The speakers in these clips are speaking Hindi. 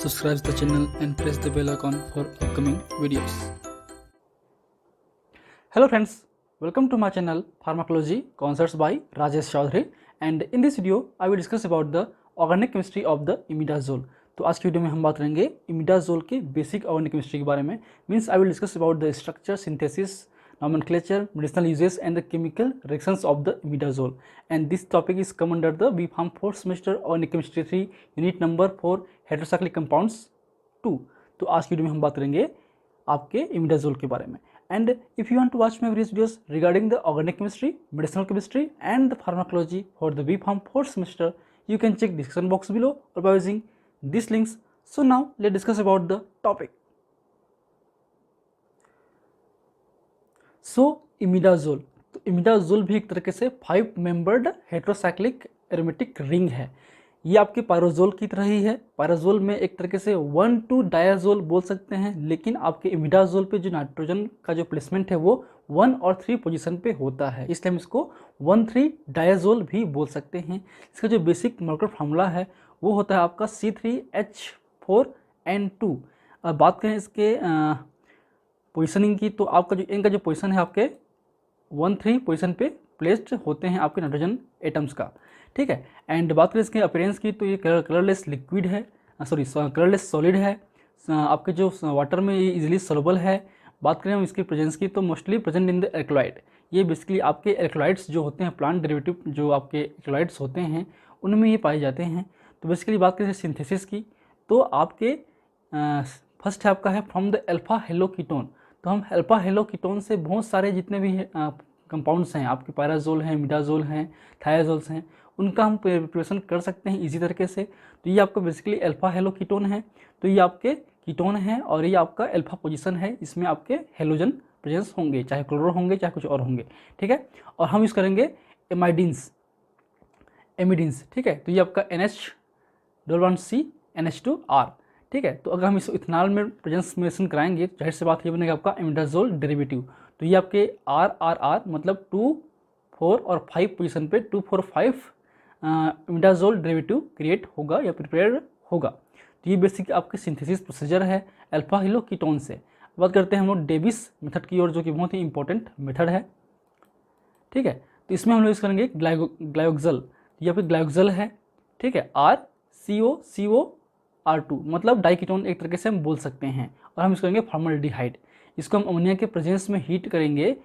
subscribe the channel and press the bell icon for upcoming videos. Hello friends, welcome to my channel Pharmacology Concepts by Rajesh Chaudhary, and in this video I will discuss about the organic chemistry of the imidazole. तो आज की वीडियो में हम बात करेंगे इमिडाजोल के बेसिक ऑर्गेनिक केमिस्ट्री के बारे में. Means I will discuss about the structure, synthesis, nomenclature, medicinal uses and the chemical reactions of the imidazole, and this topic is come under the B Pharm 4th semester organic chemistry 3 unit number 4 heterocyclic compounds 2. तो आज की वीडियो में हम बात करेंगे आपके इमिडाजोल के बारे में. And if you want to watch my various videos regarding the organic chemistry, medicinal chemistry and the pharmacology for the B Pharm 4th semester, you can check description box below or by using these links. So now let's discuss about the topic. So imidazole, तो इमिडाजोल भी एक तरीके से 5 मेंबर्ड हेट्रोसाइक्लिक एरोमेटिक रिंग है. ये आपके पायरोजोल की तरह ही है. पायरोजोल में एक तरीके से 1,2 डायाजोल बोल सकते हैं, लेकिन आपके इमिडाजोल पे जो नाइट्रोजन का जो प्लेसमेंट है वो 1 और 3 पोजीशन पे होता है, इसलिए हम इसको 1,3 डायाजोल भी बोल सकते हैं. इसका जो बेसिक मॉलिक्यूलर फार्मूला है वो होता है आपका C3H4N2. अब बात करें इसके पोजिशनिंग की, तो आपका जो इनका जो पोजीशन है आपके 1,3 पोजीशन पे प्लेस्ड होते हैं आपके नाइट्रोजन एटम्स का. ठीक है. एंड बात करें इसके अपीयरेंस की, तो ये कलरलेस लिक्विड है, कलरलेस सॉलिड है. आपके जो वाटर में ये इजीली सोलबल है. बात करें हम इसकी प्रेजेंस की, तो mostly present in the alkaloid. ये बेसिकली आपके एल्कलॉइड्स जो होते हैं, प्लांट डेरिवेटिव जो आपके एल्कलॉइड्स होते हैं उनमें ये पाए जाते हैं. तो बेसिकली बात करें सिंथेसिस की, तो आपके फर्स्ट है आपका है from the alpha hello ketone. तो हम अल्फा हेलो कीटोन से बहुत सारे जितने भी कंपाउंड्स हैं आपके पायराजोल हैं, मिडाजोल हैं, थायाजोल्स हैं, उनका हम प्रिपरेशन कर सकते हैं इजी तरीके से. तो ये आपका बेसिकली अल्फा हेलो कीटोन है. तो ये आपके कीटोन है और ये आपका अल्फा पोजीशन है. इसमें आपके हेलोजन प्रेजेंस होंगे, चाहे क्लोरो होंगे चाहे कुछ और होंगे. ठीक है. और हम यूज़ करेंगे एमिडीन्स. ठीक है. तो ये आपका NH+1C NH2R. ठीक है. तो अगर हम इस इथेनॉल में प्रेजेंस मेंशन कराएंगे तो जाहिर सी बात ये बनेगा आपका इमिडाजोल डेरिवेटिव. तो ये आपके RRR मतलब 2, 4 और 5 पोजीशन पे 2, 4, 5 इमिडाजोल डेरिवेटिव क्रिएट होगा या प्रिपेयर होगा. तो ये बेसिक आपकी सिंथेसिस प्रोसीजर है अल्फा हेलो कीटोन से. बात करते हैं हम लोग डेविस मेथड की ओर, जो कि बहुत ही इंपॉर्टेंट मेथड है. ठीक है. तो इसमें हम लोग यूज़ करेंगे ग्लाइकोक्सल. ये आपकी ग्लाइकोक्सल है. ठीक है. RCOCOR2 मतलब डाइकीटोन एक तरीके से हम बोल सकते हैं. और हम इसको करेंगे फॉर्मल्डिहाइड. इसको हम अमोनिया के प्रेजेंस में हीट करेंगे,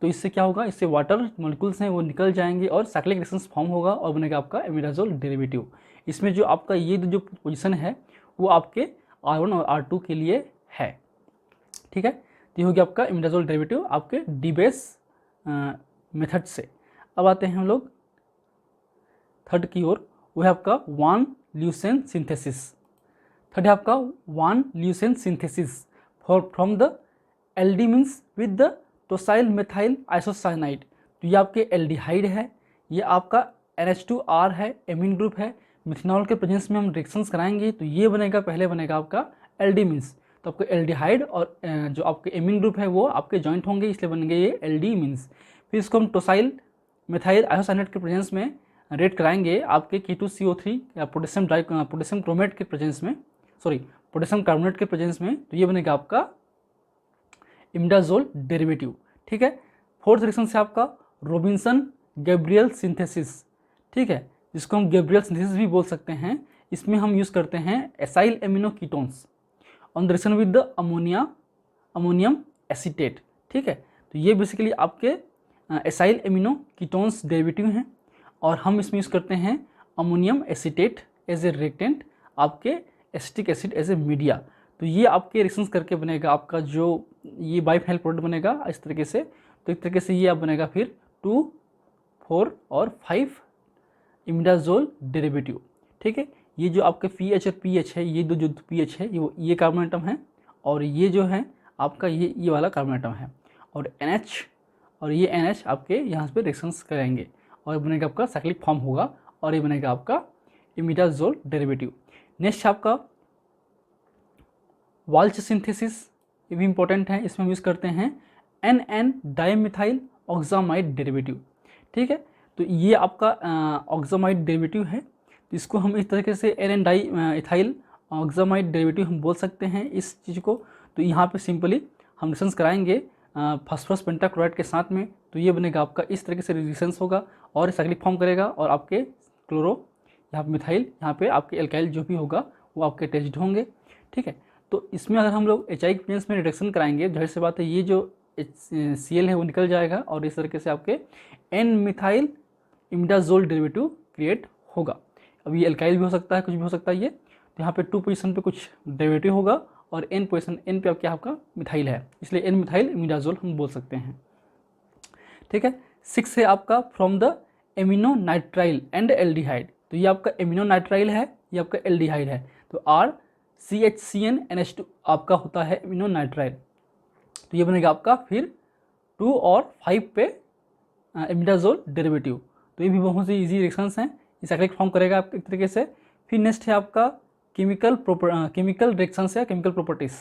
तो इससे क्या होगा, इससे वाटर मॉलिक्यूल्स हैं वो निकल जाएंगे और साइक्लिक रिएक्शंस फॉर्म होगा और बनेगा आपका इमिडाजोल डेरिवेटिव. इसमें जो आपका ये जो पोजीशन है वो आपके R1 और R2 के लिए है. ठीक है. तो ये हो गया आपका इमिडाजोल डेरिवेटिव आपके डीबेस मेथड से. अब आते हैं हम लोग थर्ड की ओर, वो है आपका वान ल्यूसेन सिंथेसिस. थर्ड है आपका van Leusen synthesis from the aldimines with the tosyl methyl isocyanide. तो ये आपके एल्डिहाइड है. ये आपका NH2R है, एमीन ग्रुप है. मिथेनॉल के प्रेजेंस में हम रिएक्शंस कराएंगे तो ये बनेगा, पहले बनेगा आपका एल्डी मीन्स. तो आपका एल्डिहाइड और जो आपके एमीन ग्रुप है वो आपके जॉइंट होंगे, इसलिए बनेंगे ये एल्डी मीन्स. फिर इसको हम टोसाइल मेथाइल आइसोसाइनाइड के प्रेजेंस में रेड कराएंगे आपके K2CO3 या पोटेशियम क्रोमेट के प्रेजेंस में, पोटेशियम कार्बोनेट के प्रेजेंस में. तो ये बनेगा आपका इमिडाजोल डेरिवेटिव. ठीक है. फोर्थ रिएक्शन से आपका रॉबिन्सन गैब्रियल सिंथेसिस. ठीक है. जिसको हम गैब्रियल सिंथेसिस भी बोल सकते हैं. इसमें हम यूज़ करते हैं acyl amino ketones on the reaction with the ammonium acetate. ठीक है. तो ये बेसिकली आपके एसाइल एमिनो कीटोन्स डेरिवेटिव हैं और हम इसमें यूज़ करते हैं ammonium acetate as a reactant, आपके acetic acid as a media. तो ये आपके रिएक्शंस करके बनेगा आपका जो ये बाइफेनल प्रोडक्ट बनेगा इस तरीके से. तो एक तरीके से ये आप बनेगा फिर 2, 4 और 5 इमिडाजोल डेरिवेटिव. ठीक है. ये जो आपके PH और PH है, ये दो जो PH है ये कार्बन एटम है और ये जो है आपका ये वाला कार्बन एटम है. और NH और ये NH आपके यहाँ पे रिएक्शंस करेंगे और बनेगा आपका साइक्लिक फॉर्म होगा और ये बनेगा आपका इमिडाजोल डेरिवेटिव. नेक्स्ट आपका वाल्च सिंथेसिस, ये भी इंपॉर्टेंट है. इसमें हम यूज़ करते हैं NN डाइमिथाइल ऑक्सामाइड डेरिवेटिव. ठीक है. तो ये आपका ऑक्सामाइड डेरिवेटिव है. तो इसको हम इस तरीके से NN डाई इथाइल ऑक्सामाइड डेरिवेटिव हम बोल सकते हैं इस चीज़ को। तो यहाँ पे सिंपली हम रिएक्शंस कराएंगे फास्फोरस पेंटाक्लोराइड के साथ में, तो ये बनेगा आपका इस तरीके से रिएक्शंस होगा और साइक्लिक फॉर्म करेगा और आपके क्लोरो यहाँ पे मिथाइल, यहाँ पे आपके एल्काइल जो भी होगा वो आपके अटैच्ड होंगे। ठीक है, तो इसमें अगर हम लोग HI प्लेन्स में रिडक्शन कराएंगे, जाहिर सी बात है ये जो Cl है वो निकल जाएगा और इस तरीके से आपके N methyl imidazole derivative create होगा। अब ये एल्काइल भी हो सकता है, कुछ भी हो सकता है ये। तो यहाँ पे 2 पोजीशन पे कुछ डेरिवेटिव होगा और N पोजीशन N पे क्या आपका मिथाइल है, इसलिए N मिथाइल इमिडाजोल हम बोल सकते हैं। ठीक है, 6 है आपका from the amino nitrile and aldehyde. तो ये आपका एमिनो नाइट्राइल है, ये आपका एल्डिहाइड है। तो RCHCnNH2 आपका होता है एमिनो नाइट्राइल। तो ये बनेगा आपका फिर 2 और 5 पे इमिडाजोल डेरिवेटिव। तो ये भी बहुत सी इजी रिएक्शंस हैं, ये साइक्लिक फॉर्म करेगा आप एक तरीके से। फिर नेक्स्ट है आपका केमिकल रिएक्शंस या केमिकल प्रॉपर्टीज़।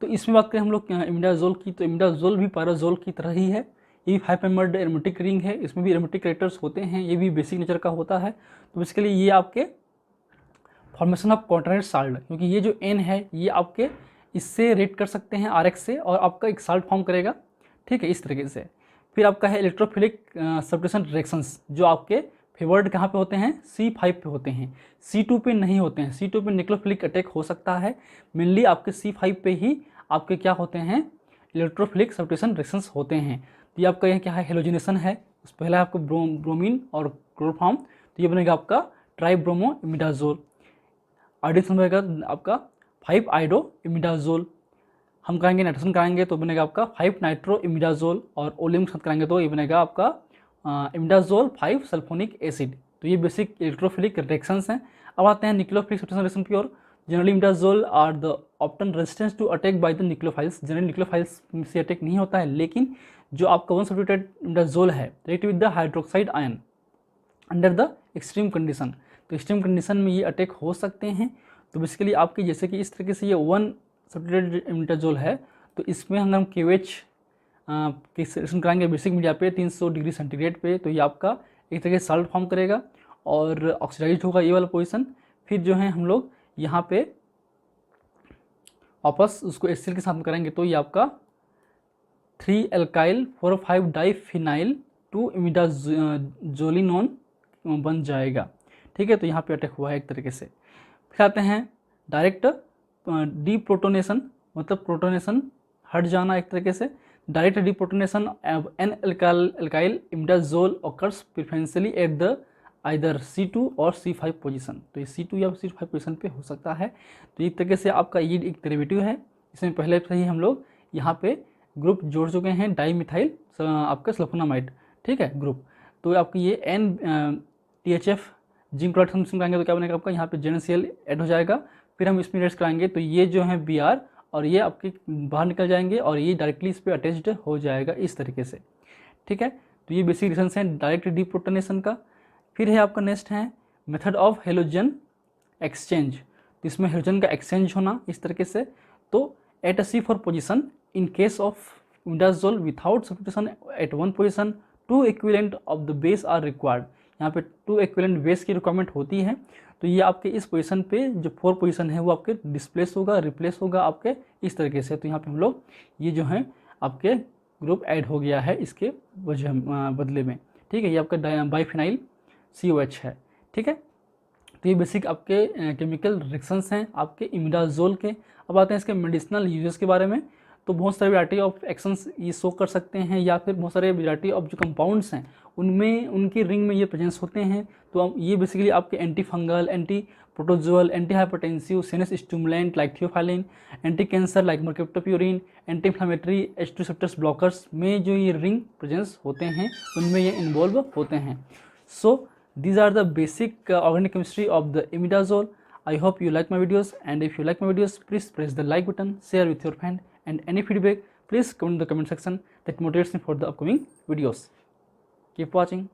तो इसमें बात करें हम लोग इमिडाजोल की, तो इमिडाजोल भी पैराजोल की तरह ही है, ये भी 5 मेंबर्ड एरोमेटिक रिंग है, इसमें भी एरोमेटिक कैरेक्टर्स होते हैं, ये भी बेसिक नेचर का होता है। तो इसके लिए ये आपके फॉर्मेशन ऑफ क्वार्टरनेट साल्ट, क्योंकि ये जो N है ये आपके इससे रेट कर सकते हैं RX से और आपका एक साल्ट फॉर्म करेगा। ठीक है, इस तरीके से। फिर आपका है इलेक्ट्रोफिलिक सब्स्टिट्यूशन रिएक्शंस, जो आपके फेवर्ड कहाँ पे होते हैं, C5 पे होते हैं, C2 पे नहीं होते हैं। C2 पे न्यूक्लियोफिलिक अटैक हो सकता है, मेनली आपके C5 पे ही आपके क्या होते हैं, इलेक्ट्रोफिलिक सब्स्टिट्यूशन रिएक्शंस होते हैं। तो ये आपका यह क्या है, हेलोजिनेशन है। पहला है आपको ब्रोमीन और क्लोरोफॉर्म, तो ये बनेगा आपका ट्राइब्रोमो इमिडाजोल। एडिशन बनेगा आपका 5 आइडो इमिडाजोल। हम कराएंगे नाइट्रोजन कराएंगे तो बनेगा आपका 5 नाइट्रो इमिडाजोल, और ओलियम के साथ कराएंगे तो ये बनेगा आपका इमिडाजोल 5 सल्फोनिक एसिड। तो ये बेसिक इलेक्ट्रोफिलिक रिएक्शंस हैं। अब आते हैं न्यूक्लियोफिलिक सब्स्टिट्यूशन रिएक्शन की ओर। Generally imidazole are the often resistance to attack by the nucleophiles. Generally nucleophiles से अटैक नहीं होता है, लेकिन जो आपका 1 सब्स्टिट्यूटेड इमिडाजोल है react with the hydroxide ion under the extreme condition. तो एक्सट्रीम कंडीशन में ये अटैक हो सकते हैं। तो बेसिकली आपकी जैसे कि इस तरीके से ये 1 सब्स्टिट्यूटेड इमिडाजोल है, तो इसमें हम KOH के रिएक्शन कराएंगे बेसिक मीडिया पे 300 डिग्री सेंटीग्रेड पे। तो ये आपका एक तरीके से साल्ट फॉर्म करेगा और ऑक्सीडाइज होगा ये वाला पोजीशन। फिर जो है हम लोग यहाँ पे वापस उसको HCl के साथ में करेंगे तो ये आपका 3 एल्काइल 4,5 डाइफिनाइल 2 इमिडाजोलिनोन बन जाएगा। ठीक है, तो यहाँ पे अटैक हुआ है एक तरीके से। फिर आते हैं डायरेक्ट डीप्रोटोनेशन, मतलब प्रोटोनेशन हट जाना एक तरीके से। Direct deprotonation an alkyl imidazole occurs preferentially at the either C2 or C5 position. तो ये C2 या C5 पोजीशन पे हो सकता है। तो एक तरीके से आपका ये एक डेरिवेटिव है, इसमें पहले से ही हम लोग यहाँ पे ग्रुप जोड़ चुके हैं, डाई मिथाइल आपका सल्फोनामाइड। ठीक है, ग्रुप। तो आपकी ये NTHF जिंक क्लोराइड हम कराएंगे तो क्या बनेगा आपका, यहाँ पे JnCl ऐड हो जाएगा। फिर हम इसमें रेस्ट कराएंगे तो ये जो है Br और ये आपके बाहर निकल जाएंगे और ये डायरेक्टली इस पर अटैच्ड हो जाएगा इस तरीके से। ठीक है, तो ये बेसिक रीजन्स हैं डायरेक्ट डीप्रोटोनेशन का। फिर है आपका नेक्स्ट है मेथड ऑफ हेलोजन एक्सचेंज। तो इसमें हेलोजन का एक्सचेंज होना इस तरीके से। तो at C4 position in case of imidazole without substitution at 1 position 2 equivalent of the base are required. यहाँ पे 2 इक्विवेलेंट बेस की रिक्वायरमेंट होती है। तो ये आपके इस पोजीशन पे जो 4 पोजीशन है वो आपके डिस्प्लेस होगा, रिप्लेस होगा आपके इस तरीके से। तो यहाँ पे हम लोग ये जो है आपके ग्रुप ऐड हो गया है इसके वजह बदले में। ठीक है, ये आपका बाइफिनाइल COH है। ठीक है, तो ये बेसिक आपके केमिकल रिएक्शंस हैं आपके इमिडाजोल के। अब आते हैं इसके मेडिसिनल यूजेस के बारे में। तो बहुत सारे वैरायटी ऑफ एक्शंस ये शो कर सकते हैं, या फिर बहुत सारे वैरायटी ऑफ जो कंपाउंड्स हैं उनमें उनकी रिंग में ये प्रेजेंस होते हैं। तो ये बेसिकली आपके anti fungal, anti protozoal, anti hypertensive, sinus stimulant like theophylline, anti cancer like mercaptopurine, anti inflammatory H2 receptors blockers में जो ये रिंग प्रेजेंस होते हैं उनमें ये इन्वॉल्व होते हैं। सो these are the basic organic chemistry of the imidazole. I hope you like my videos, and if you like my videos, please press the like button, share with your friend, and any feedback please comment in the comment section. That motivates me for the upcoming videos. Keep watching.